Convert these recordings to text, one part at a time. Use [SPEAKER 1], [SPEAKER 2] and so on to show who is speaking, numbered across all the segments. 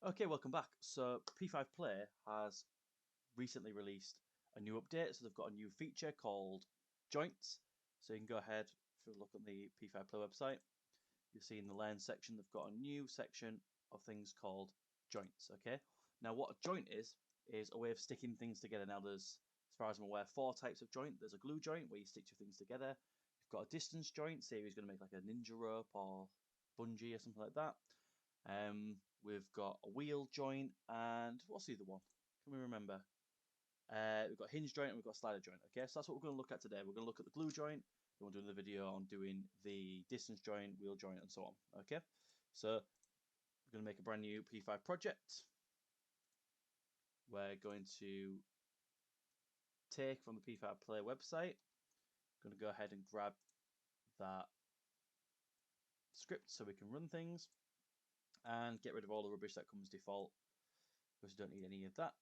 [SPEAKER 1] Okay, welcome back. So P5.play has recently released a new update. So they've got a new feature called joints. So you can go ahead, if you look on the P5.play website, you'll see in the Learn section, they've got a new section of things called joints. Okay. Now what a joint is a way of sticking things together. Now there's, as far as I'm aware, 4 types of joint. There's a glue joint where you stick 2 things together. You've got a distance joint, say he's going to make like a ninja rope or bungee or something like that. We've got a wheel joint, and what's the other one? Can we remember? We've got a hinge joint and we've got a slider joint. Okay, so that's what we're going to look at today. We're going to look at the glue joint. Then we'll do another video on doing the distance joint, wheel joint, and so on. Okay, so we're going to make a brand new P5 project. We're going to take from the P5.play website. Going to go ahead and grab that script so we can run things and get rid of all the rubbish that comes default because we don't need any of that.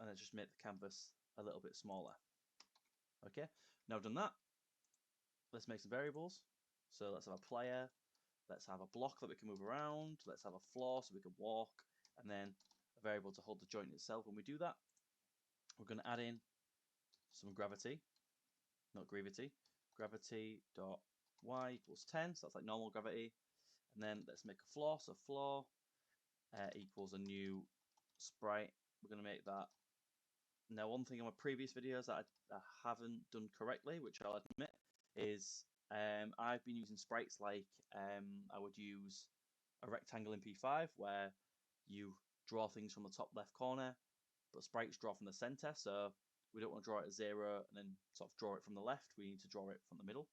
[SPEAKER 1] And let's just make the canvas a little bit smaller. Okay, now I've done that, let's make some variables. So let's have a player, let's have a block that we can move around, let's have a floor so we can walk, and then a variable to hold the joint itself. When we do that, we're going to add in some gravity, not gravity, gravity dot y equals 10, so that's like normal gravity. And then let's make a floor, so floor equals a new sprite. We're going to make that. Now, one thing on my previous videos that I haven't done correctly, which I'll admit, is I've been using sprites like I would use a rectangle in P5 where you draw things from the top left corner, but sprites draw from the center. So we don't want to draw it at 0 and then sort of draw it from the left. We need to draw it from the middle.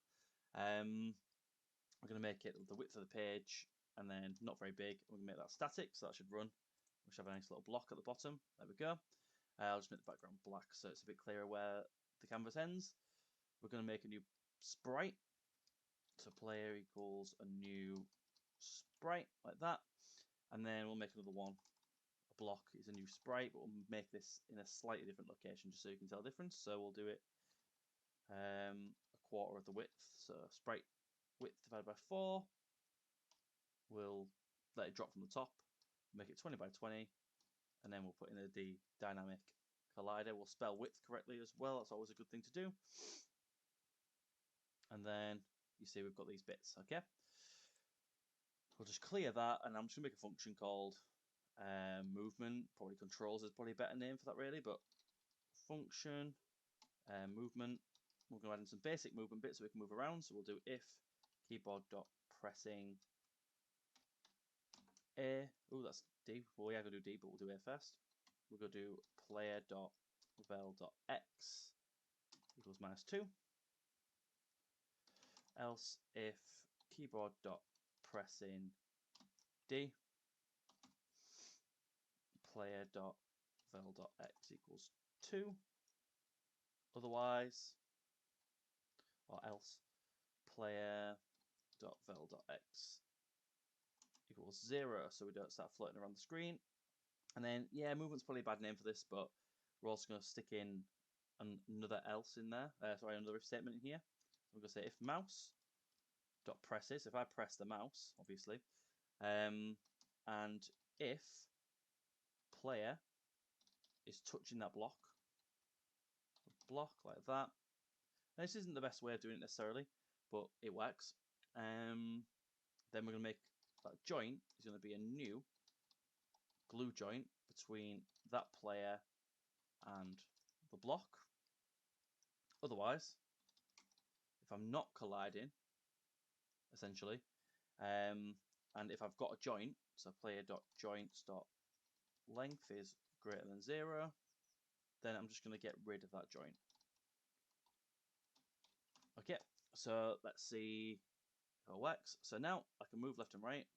[SPEAKER 1] We're going to make it the width of the page and then not very big. We're going to make that static, so that should run. We should have a nice little block at the bottom. There we go. I'll just make the background black so it's a bit clearer where the canvas ends. We're going to make a new sprite. So player equals a new sprite, like that. And then we'll make another one. A block is a new sprite, but we'll make this in a slightly different location just so you can tell the difference. So we'll do it a quarter of the width. So sprite width divided by 4. We'll let it drop from the top, make it 20 by 20, and then we'll put in the dynamic collider. We'll spell width correctly as well. That's always a good thing to do. And then you see we've got these bits. Okay. We'll just clear that, and I'm just gonna make a function called movement. Probably controls is probably a better name for that, really. But function movement. We're gonna add in some basic movement bits so we can move around. So we'll do if keyboard.pressing A. Oh, that's D. Well, we are gonna do D, but we'll do A first. We're gonna do player.vel.x equals -2. Else if keyboard.pressing D, player.vel.x equals 2. Otherwise, or else, player.vel.x equals 0, so we don't start floating around the screen. And then, yeah, movement's probably a bad name for this, but we're also going to stick in another else in there. Another if statement in here. So we're going to say if mouse dot presses. If I press the mouse, obviously, and if player is touching that block like that. Now, this isn't the best way of doing it necessarily, but it works. Then we're going to make that joint is going to be a new glue joint between that player and the block. Otherwise, if I'm not colliding, essentially, and if I've got a joint, so player.joints.length is greater than 0, then I'm just going to get rid of that joint. Okay, so let's see how it works. So now I can move left and right,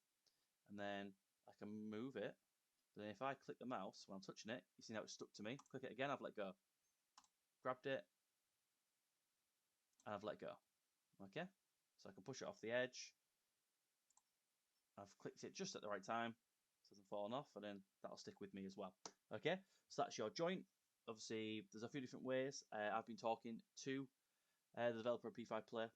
[SPEAKER 1] and then I can move it. But then if I click the mouse when I'm touching it, you see now it's stuck to me. Click it again, I've let go. Grabbed it, and I've let go. Okay, so I can push it off the edge. I've clicked it just at the right time, so it hasn't fallen off, and then that'll stick with me as well. Okay, so that's your joint. Obviously, there's a few different ways. I've been talking to the developer of P5.play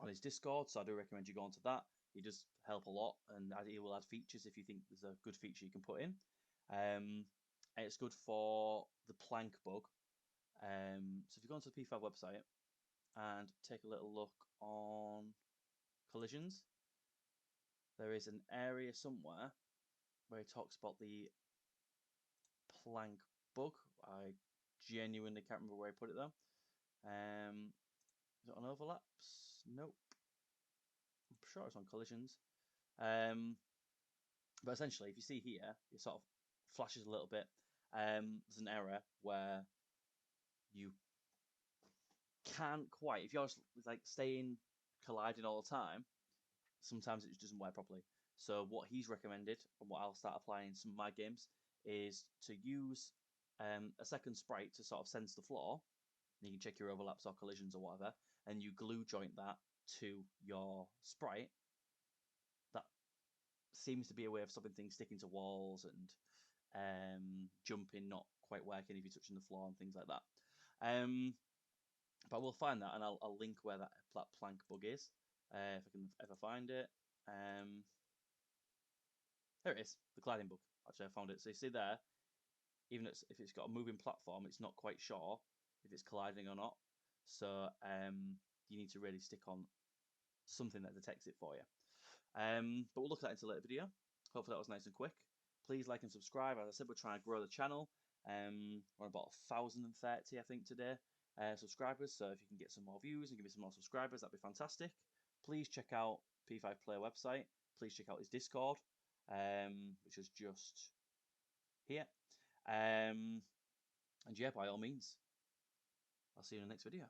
[SPEAKER 1] on his Discord, so I do recommend you go onto that. He does help a lot, and he will add features if you think there's a good feature you can put in. And it's good for the plank bug. So if you go onto the P5 website and take a little look on collisions, there is an area somewhere where he talks about the plank bug. I genuinely can't remember where he put it though. Is it on overlaps? Nope. I'm sure it's on collisions. But essentially, if you see here, it sort of flashes a little bit. There's an error where you can't quite, if you're like staying colliding all the time, sometimes it just doesn't work properly. So what he's recommended, and what I'll start applying in some of my games, is to use a second sprite to sort of sense the floor. You can check your overlaps or collisions or whatever, and you glue joint that to your sprite. That seems to be a way of stopping things sticking to walls and jumping not quite working if you're touching the floor and things like that. But we'll find that, and I'll link where that plank bug is if I can ever find it. There it is, the gliding bug. Actually, I found it. So you see there, even if it's got a moving platform, it's not quite sure if it's colliding or not. So you need to really stick on something that detects it for you. But we'll look at that into a later video. Hopefully that was nice and quick. Please like and subscribe. As I said, we're trying to grow the channel. We're about 1,030, I think, today, subscribers. So if you can get some more views and give me some more subscribers, that'd be fantastic. Please check out P5.play website. Please check out his Discord, which is just here. And yeah, by all means, I'll see you in the next video.